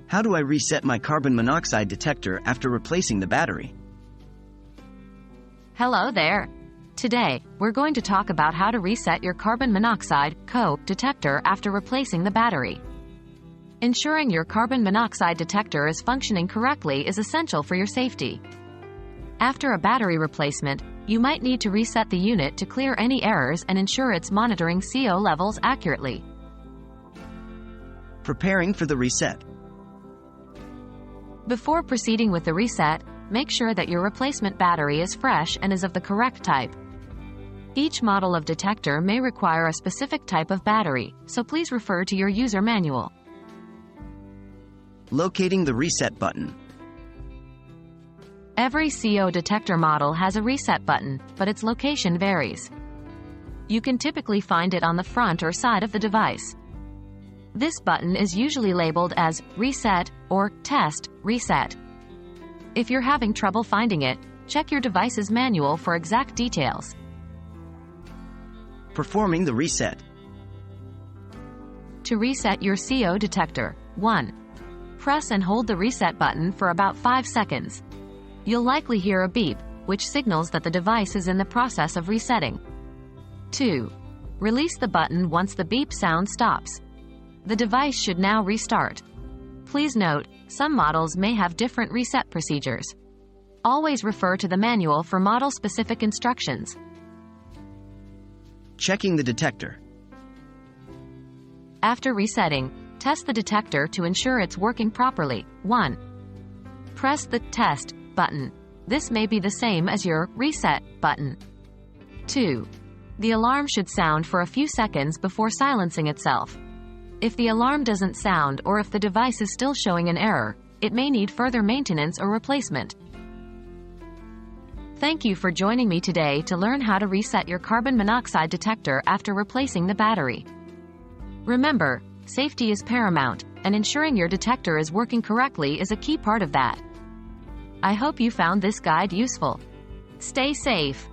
How do I reset my carbon monoxide detector after replacing the battery? Hello there. Today, we're going to talk about how to reset your carbon monoxide detector after replacing the battery. Ensuring your carbon monoxide detector is functioning correctly is essential for your safety. After a battery replacement, you might need to reset the unit to clear any errors and ensure it's monitoring CO levels accurately. Preparing for the reset. Before proceeding with the reset, make sure that your replacement battery is fresh and is of the correct type. Each model of detector may require a specific type of battery, so please refer to your user manual. Locating the reset button. Every CO detector model has a reset button, but its location varies. You can typically find it on the front or side of the device. This button is usually labeled as Reset or Test Reset. If you're having trouble finding it, check your device's manual for exact details. Performing the reset. To reset your CO detector, 1. Press and hold the reset button for about 5 seconds. You'll likely hear a beep, which signals that the device is in the process of resetting. 2. Release the button once the beep sound stops. The device should now restart. Please note, some models may have different reset procedures. Always refer to the manual for model-specific instructions. Checking the detector. After resetting, test the detector to ensure it's working properly. 1. Press the Test button. This may be the same as your Reset button. 2. The alarm should sound for a few seconds before silencing itself. If the alarm doesn't sound or if the device is still showing an error, it may need further maintenance or replacement. Thank you for joining me today to learn how to reset your carbon monoxide detector after replacing the battery. Remember, safety is paramount, and ensuring your detector is working correctly is a key part of that. I hope you found this guide useful. Stay safe.